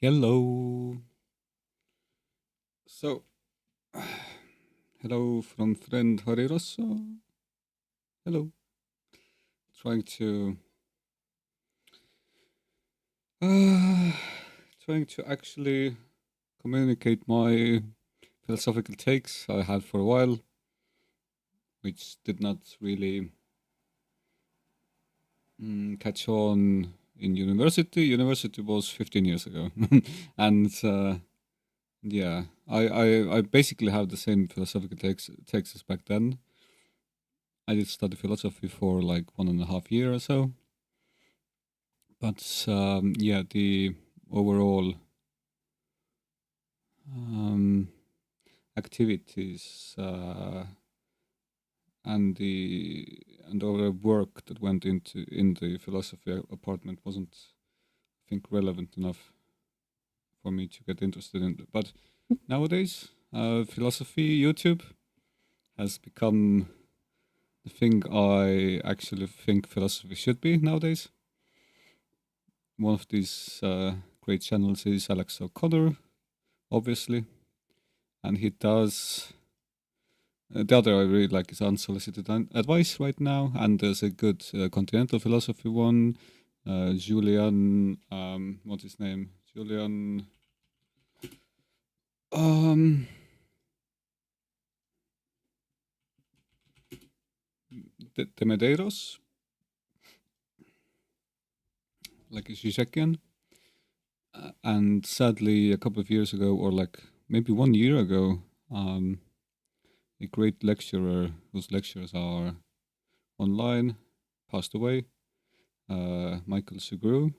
Hello. So, hello from friend Harry Rosso. Hello. Trying to uh, trying to actually communicate my philosophical takes I had for a while, which did not really catch on in university. University was 15 years ago, and yeah, I basically have the same philosophical takes as back then. I did study philosophy for like 1.5 years or so. But yeah, the overall um, activities and the overall work that went into in the philosophy apartment wasn't, I think, relevant enough for me to get interested in it. But nowadays, philosophy YouTube has become the thing I actually think philosophy should be nowadays. One of these great channels is Alex O'Connor, obviously, and he does. The other I really like is Unsolicited Advice right now, and there's a good continental philosophy one. Julian, what's his name? Julian um, de Medeiros, like a Zizekyan. And sadly, a couple of years ago, or like maybe 1 year ago, a great lecturer whose lectures are online passed away, Michael Sugrue.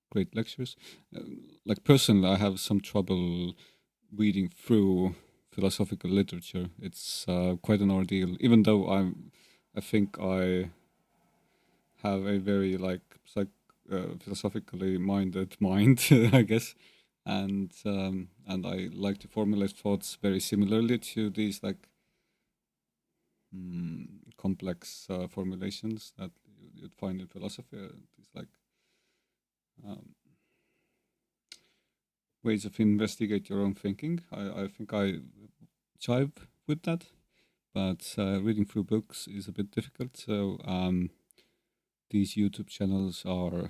Great lectures. Uh, like personally, I have some trouble reading through philosophical literature. It's quite an ordeal, even though I think I have a very like philosophically minded mind, I guess, and I like to formulate thoughts very similarly to these like complex formulations that you'd find in philosophy. These like um, ways of investigate your own thinking. I think I jive with that, but reading through books is a bit difficult. So these YouTube channels are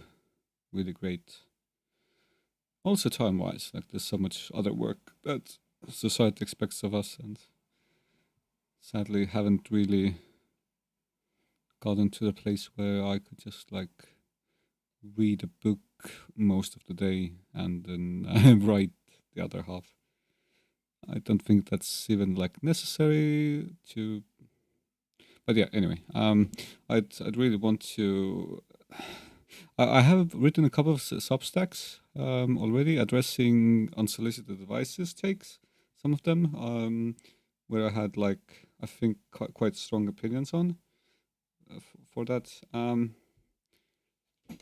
really great. Also, time wise, like there's so much other work that society expects of us, and sadly haven't really gotten to the place where I could just like read a book most of the day and then write the other half. I don't think that's even like necessary to. But yeah, anyway, I'd really want to. I have written a couple of Substacks already addressing unsolicited advices takes. Some of them where I had like I think quite strong opinions on for that.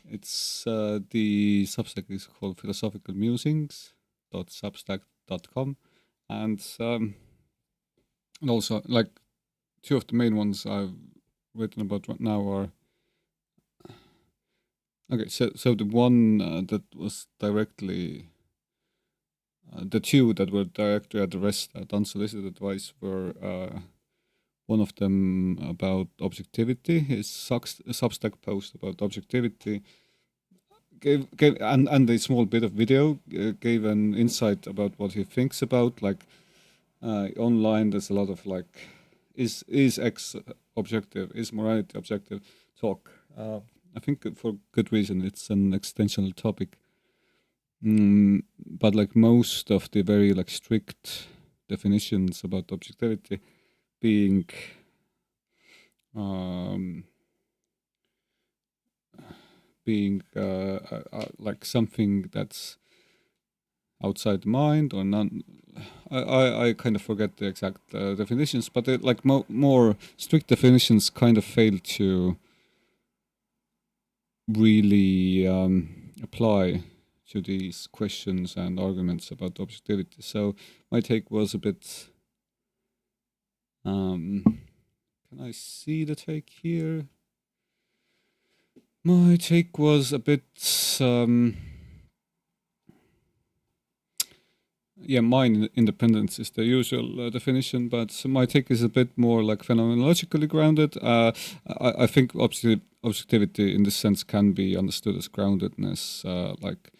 It's the Substack is called Philosophical Musings .substack.com, and also like two of the main ones I've written about right now are okay. So the one that was directly the two that were directly addressed at unsolicited advice were one of them about objectivity. His Substack post about objectivity gave and a small bit of video gave an insight about what he thinks about like online. There's a lot of like is X objective, is morality objective talk. I think for good reason. It's an extensional topic. But like most of the very like strict definitions about objectivity being um, being like something that's outside the mind or none. I kind of forget the exact definitions, but like more strict definitions kind of fail to really apply to these questions and arguments about objectivity. So my take was a bit. Can I see the take here? My take was a bit. yeah, mind independence is the usual definition, but my take is a bit more like phenomenologically grounded. I think objectivity in this sense can be understood as groundedness, like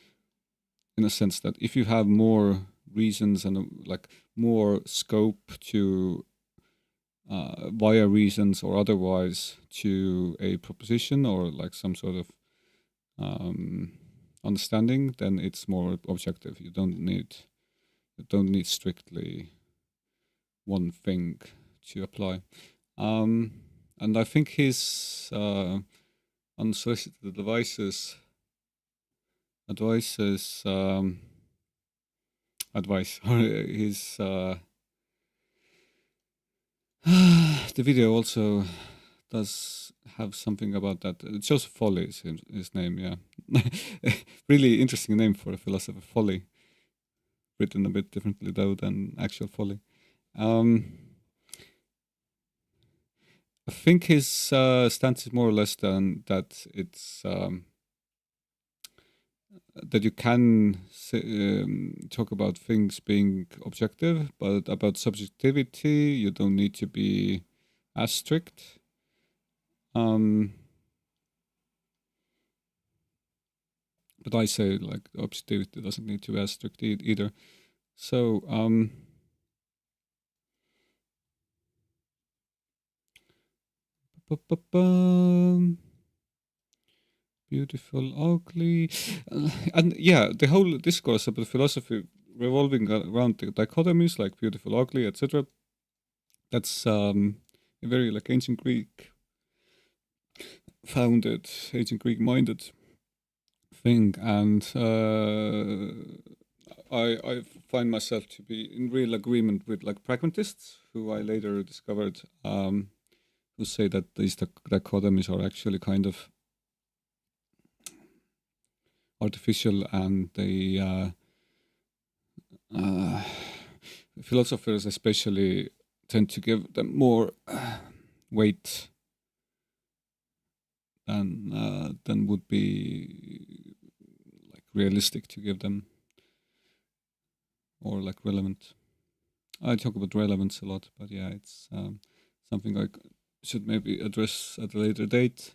in a sense that if you have more reasons and like more scope to via reasons or otherwise to a proposition or like some sort of um, understanding, then it's more objective. You don't need strictly one thing to apply. And I think his unsolicited advices advice or his the video also does have something about that. Joseph Foley is his name, yeah. Really interesting name for a philosopher, Foley. Written a bit differently though than actual Foley. I think his stance is more or less than that it's that you can talk about things being objective, but about subjectivity, you don't need to be as strict. But I say like objectivity doesn't need to be as strict either. So beautiful, ugly, and yeah, the whole discourse about philosophy revolving around the dichotomies like beautiful, ugly, etc. That's a very like ancient Greek founded, ancient Greek minded thing, and I find myself to be in real agreement with like pragmatists who I later discovered who say that these dichotomies are actually kind of artificial, and they philosophers especially tend to give them more weight than would be like realistic to give them, or like relevant. I talk about relevance a lot, but yeah, it's something I should maybe address at a later date.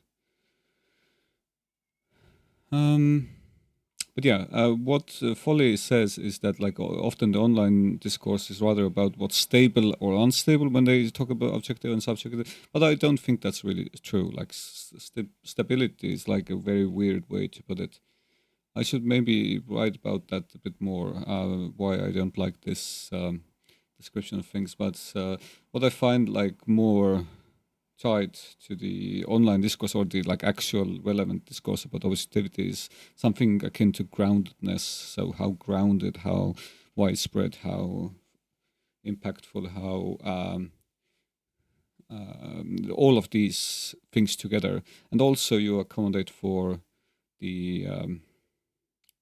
But yeah, what Foley says is that like often the online discourse is rather about what's stable or unstable when they talk about objective and subjective. But I don't think that's really true. Like stability is like a very weird way to put it. I should maybe write about that a bit more. Why I don't like this description of things. But what I find like more tied to the online discourse or the like actual relevant discourse about objectivity is something akin to groundedness. So how grounded, how widespread, how impactful, how all of these things together, and also you accommodate for the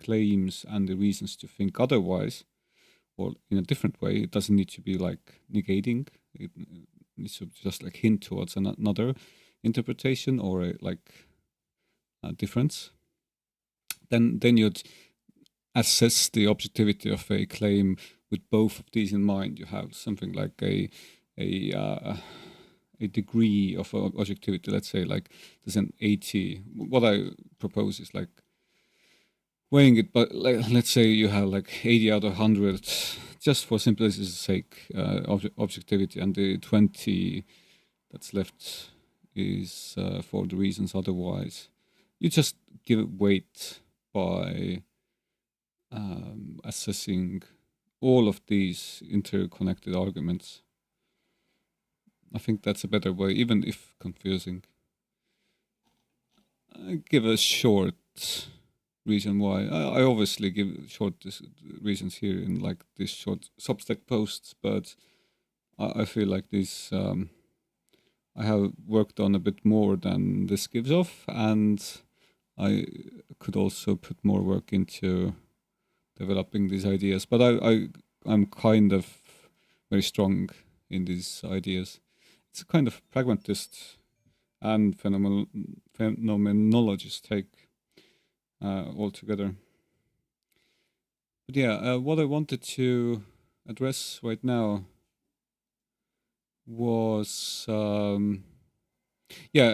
claims and the reasons to think otherwise or in a different way. It doesn't need to be like negating. It needs to just like hint towards another interpretation or a difference. Then you'd assess the objectivity of a claim with both of these in mind. You have something like a degree of objectivity. Let's say like there's an 80. What I propose is like weighing it, but let's say you have like 80 out of 100, just for simplicity's sake, objectivity, and the 20 that's left is for the reasons otherwise. You just give it weight by assessing all of these interconnected arguments. I think that's a better way, even if confusing. I give a short reason why. I obviously give short reasons here in like these short Substack posts, but I feel like this I have worked on a bit more than this gives off, and I could also put more work into developing these ideas. But I'm kind of very strong in these ideas. It's a kind of pragmatist and phenomenologist take altogether. But yeah, what I wanted to address right now was yeah,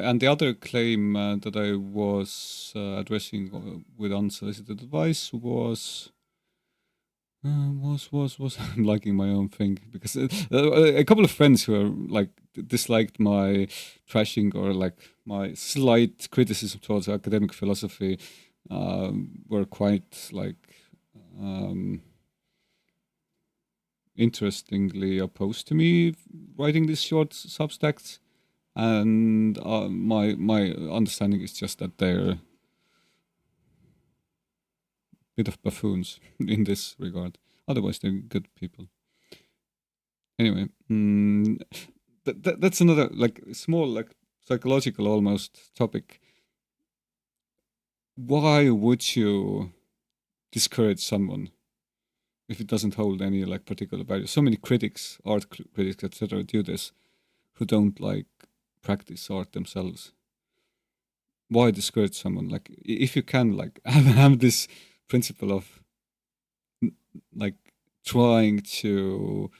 and the other claim that I was addressing with unsolicited advice was I'm liking my own thing because a couple of friends who are like disliked my trashing or like my slight criticism towards academic philosophy were quite like um, interestingly opposed to me writing these short substacks, and my understanding is just that they're a bit of buffoons in this regard. Otherwise, they're good people. Anyway, that's another like small like psychological almost topic. Why would you discourage someone if it doesn't hold any like particular value? So many critics, art critics, etc., do this who don't like practice art themselves. Why discourage someone? Like if you can like have this principle of like trying to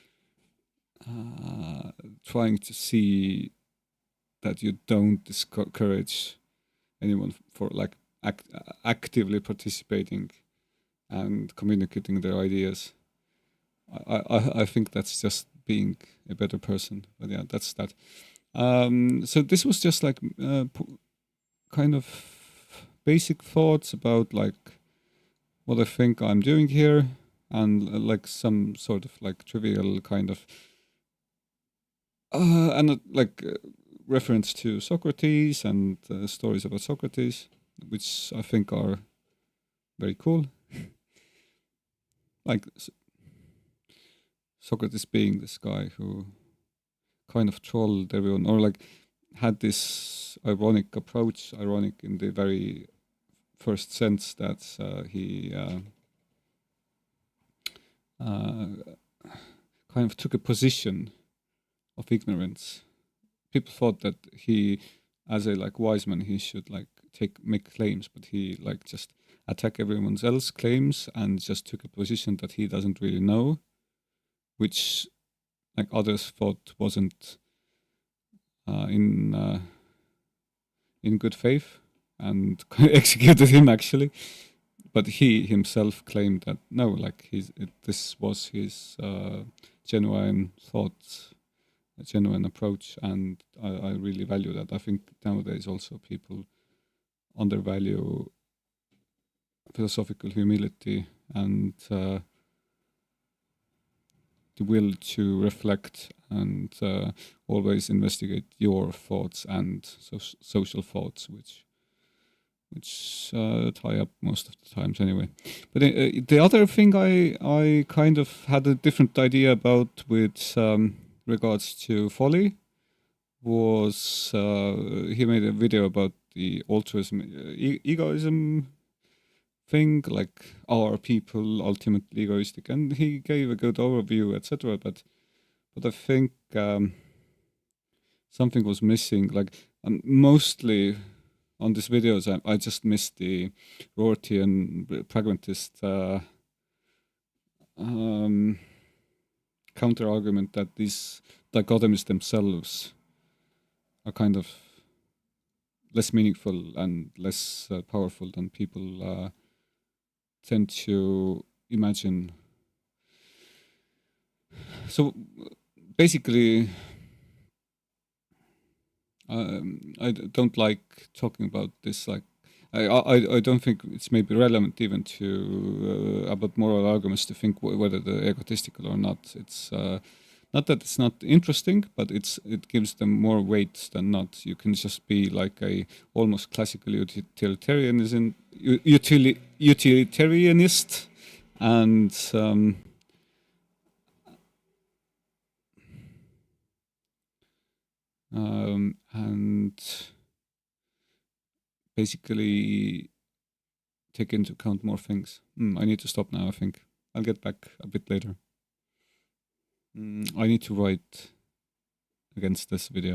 see that you don't discourage anyone for like actively participating and communicating their ideas. I think that's just being a better person. But yeah, that's that. So this was just like kind of basic thoughts about like what I think I'm doing here, and like some sort of like trivial kind of and like reference to Socrates and stories about Socrates, which I think are very cool. Like Socrates being this guy who kind of trolled everyone, or like had this ironic approach, ironic in the very first sense that he kind of took a position of ignorance. People thought that he, as a like wise man, he should like make claims, but he like just attack everyone else's claims and just took a position that he doesn't really know, which like others thought wasn't in good faith, and executed him actually. But he himself claimed that no, like this was his genuine thoughts, a genuine approach, and I really value that. I think nowadays also people undervalue philosophical humility and the will to reflect and always investigate your thoughts and social thoughts, which tie up most of the times anyway. But the other thing I kind of had a different idea about with regards to Folly was he made a video about the altruism, egoism thing, like are people ultimately egoistic, and he gave a good overview, etc. But I think something was missing. Like mostly on these videos, I just missed the Rortian pragmatist counter argument that these dichotomies themselves are kind of less meaningful and less powerful than people tend to imagine. So basically, I don't like talking about this. Like, I don't think it's maybe relevant even to about moral arguments to think whether they're egotistical or not. It's not that it's not interesting, but it gives them more weight than not. You can just be like a almost classical utilitarianist, and basically take into account more things. I need to stop now, I think. I'll get back a bit later. I need to write against this video.